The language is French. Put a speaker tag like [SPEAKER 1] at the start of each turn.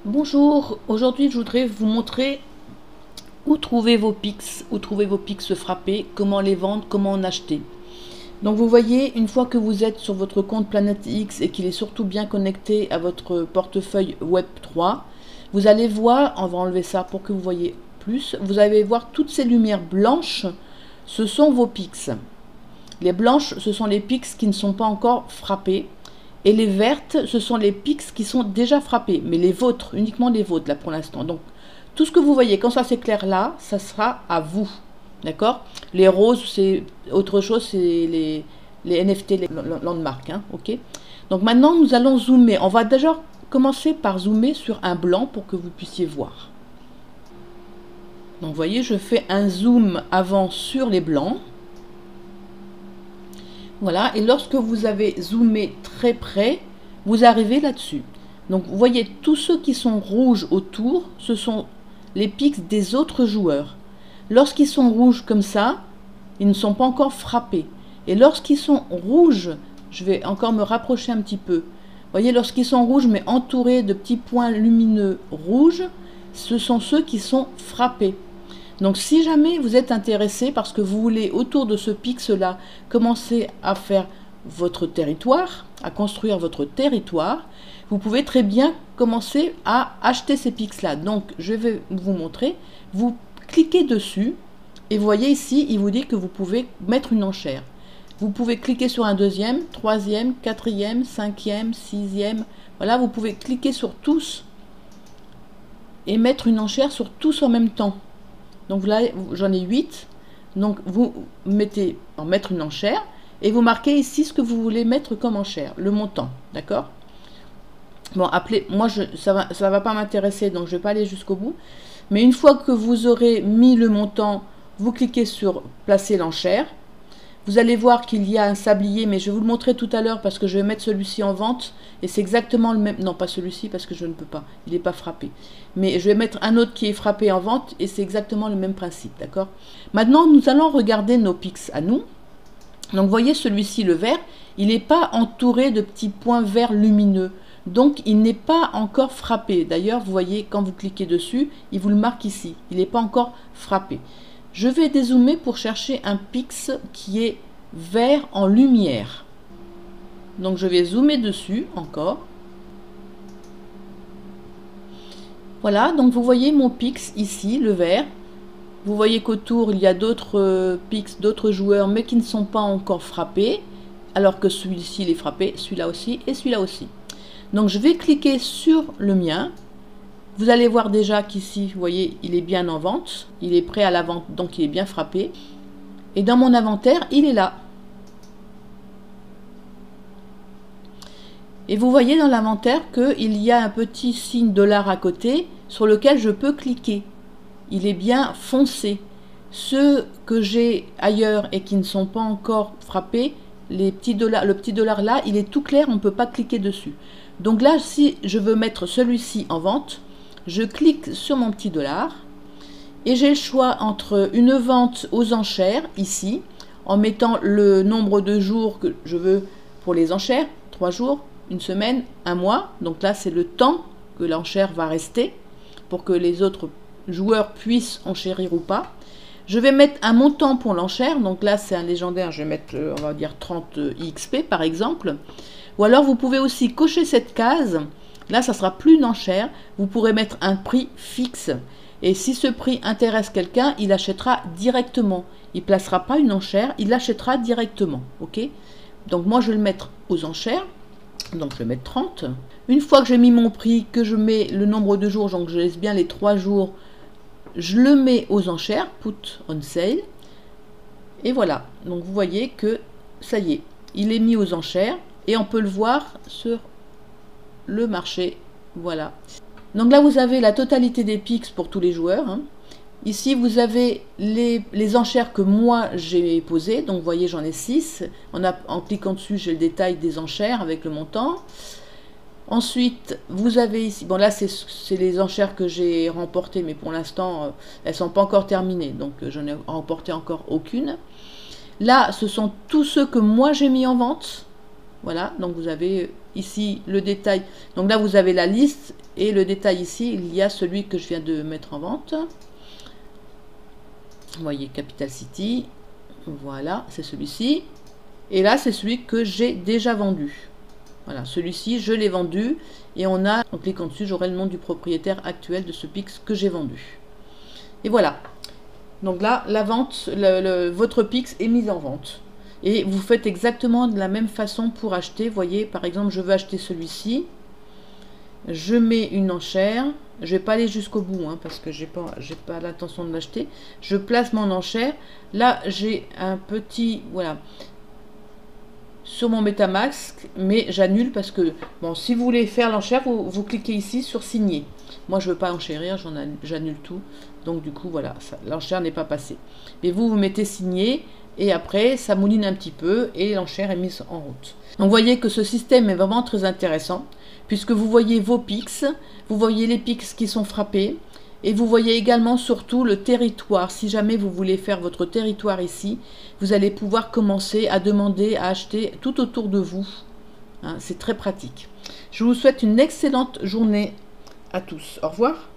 [SPEAKER 1] Bonjour, aujourd'hui je voudrais vous montrer où trouver vos Pix frappés, comment les vendre, comment en acheter. Donc vous voyez, une fois que vous êtes sur votre compte Planète X et qu'il est surtout bien connecté à votre portefeuille Web3, vous allez voir, on va enlever ça pour que vous voyez plus, vous allez voir toutes ces lumières blanches, ce sont vos Pix. Les blanches, ce sont les Pix qui ne sont pas encore frappés. Et les vertes, ce sont les Pix qui sont déjà frappés, mais les vôtres, uniquement les vôtres là pour l'instant. Donc tout ce que vous voyez, quand ça s'éclaire là, ça sera à vous. D'accord? Les roses, c'est autre chose, c'est les NFT, les landmarks. Hein, ok? Donc maintenant, nous allons zoomer. On va déjà commencer par zoomer sur un blanc pour que vous puissiez voir. Donc vous voyez, je fais un zoom avant sur les blancs. Voilà, et lorsque vous avez zoomé très près, vous arrivez là-dessus. Donc vous voyez, tous ceux qui sont rouges autour, ce sont les Pix des autres joueurs. Lorsqu'ils sont rouges comme ça, ils ne sont pas encore frappés. Et lorsqu'ils sont rouges, je vais encore me rapprocher un petit peu. Vous voyez, lorsqu'ils sont rouges mais entourés de petits points lumineux rouges, ce sont ceux qui sont frappés. Donc si jamais vous êtes intéressé parce que vous voulez autour de ce Pix-là commencer à faire votre territoire, à construire votre territoire, vous pouvez très bien commencer à acheter ces Pix-là. Donc je vais vous montrer, vous cliquez dessus et vous voyez ici, il vous dit que vous pouvez mettre une enchère. Vous pouvez cliquer sur un deuxième, troisième, quatrième, cinquième, sixième. Voilà, vous pouvez cliquer sur tous et mettre une enchère sur tous en même temps. Donc là, j'en ai 8. Donc vous mettez en mettre une enchère et vous marquez ici ce que vous voulez mettre comme enchère, le montant, d'accord? Bon, appelez, moi ça va pas m'intéresser, donc je vais pas aller jusqu'au bout. Mais une fois que vous aurez mis le montant, vous cliquez sur placer l'enchère. Vous allez voir qu'il y a un sablier, mais je vais vous le montrer tout à l'heure parce que je vais mettre celui-ci en vente et c'est exactement le même. Non, pas celui-ci parce que je ne peux pas, il n'est pas frappé. Mais je vais mettre un autre qui est frappé en vente et c'est exactement le même principe, d'accord? Maintenant, nous allons regarder nos Pix à nous. Donc, vous voyez celui-ci, le vert, il n'est pas entouré de petits points verts lumineux. Donc, il n'est pas encore frappé. D'ailleurs, vous voyez, quand vous cliquez dessus, il vous le marque ici. Il n'est pas encore frappé. Je vais dézoomer pour chercher un Pix qui est vert en lumière. Donc je vais zoomer dessus encore. Voilà, donc vous voyez mon Pix ici, le vert. Vous voyez qu'autour il y a d'autres Pix, d'autres joueurs, mais qui ne sont pas encore frappés. Alors que celui-ci il est frappé, celui-là aussi et celui-là aussi. Donc je vais cliquer sur le mien. Vous allez voir déjà qu'ici, vous voyez, il est bien en vente. Il est prêt à la vente, donc il est bien frappé. Et dans mon inventaire, il est là. Et vous voyez dans l'inventaire qu'il y a un petit signe $, à côté sur lequel je peux cliquer. Il est bien foncé. Ceux que j'ai ailleurs et qui ne sont pas encore frappés, les petits dollars, le petit dollar là, il est tout clair, on ne peut pas cliquer dessus. Donc là, si je veux mettre celui-ci en vente, je clique sur mon petit dollar et j'ai le choix entre une vente aux enchères ici, en mettant le nombre de jours que je veux pour les enchères, 3 jours, une semaine, un mois. Donc là, c'est le temps que l'enchère va rester pour que les autres joueurs puissent enchérir ou pas. Je vais mettre un montant pour l'enchère. Donc là, c'est un légendaire. Je vais mettre, on va dire, 30 XP par exemple. Ou alors, vous pouvez aussi cocher cette case. Là, ça sera plus une enchère. Vous pourrez mettre un prix fixe. Et si ce prix intéresse quelqu'un, il achètera directement. Il ne placera pas une enchère, il l'achètera directement. Ok? Donc moi, je vais le mettre aux enchères. Donc je vais mettre 30. Une fois que j'ai mis mon prix, que je mets le nombre de jours, donc je laisse bien les 3 jours, je le mets aux enchères, put on sale. Et voilà. Donc vous voyez que ça y est, il est mis aux enchères et on peut le voir sur le marché. Voilà. Donc là, vous avez la totalité des Pix pour tous les joueurs. Hein. Ici, vous avez les enchères que moi j'ai posées. Donc, vous voyez, j'en ai 6. En cliquant dessus, j'ai le détail des enchères avec le montant. Ensuite, vous avez ici... Bon, là, c'est les enchères que j'ai remportées, mais pour l'instant, elles ne sont pas encore terminées. Donc, je n'ai remporté encore aucune. Là, ce sont tous ceux que moi j'ai mis en vente. Voilà, donc vous avez ici le détail. Donc là, vous avez la liste et le détail ici, il y a celui que je viens de mettre en vente. Vous voyez, Capital City. Voilà, c'est celui-ci. Et là, c'est celui que j'ai déjà vendu. Voilà, celui-ci, je l'ai vendu. Et on a, en cliquant dessus, j'aurai le nom du propriétaire actuel de ce Pix que j'ai vendu. Et voilà. Donc là, la vente, votre Pix est mis en vente. Et vous faites exactement de la même façon pour acheter. Vous voyez, par exemple, je veux acheter celui-ci. Je mets une enchère. Je ne vais pas aller jusqu'au bout, hein, parce que j'ai pas l'intention de l'acheter. Je place mon enchère. Là, j'ai un petit... Voilà. Sur mon Metamask, mais j'annule parce que, bon, si vous voulez faire l'enchère, vous cliquez ici sur signer. Moi, je ne veux pas enchérir, j'annule tout. Donc, du coup, voilà, l'enchère n'est pas passée. Mais vous mettez signer et après, ça mouline un petit peu et l'enchère est mise en route. Donc, vous voyez que ce système est vraiment très intéressant puisque vous voyez vos Pix, vous voyez les Pix qui sont frappés et vous voyez également surtout le territoire. Si jamais vous voulez faire votre territoire ici, vous allez pouvoir commencer à demander à acheter tout autour de vous. Hein, c'est très pratique. Je vous souhaite une excellente journée à tous. Au revoir.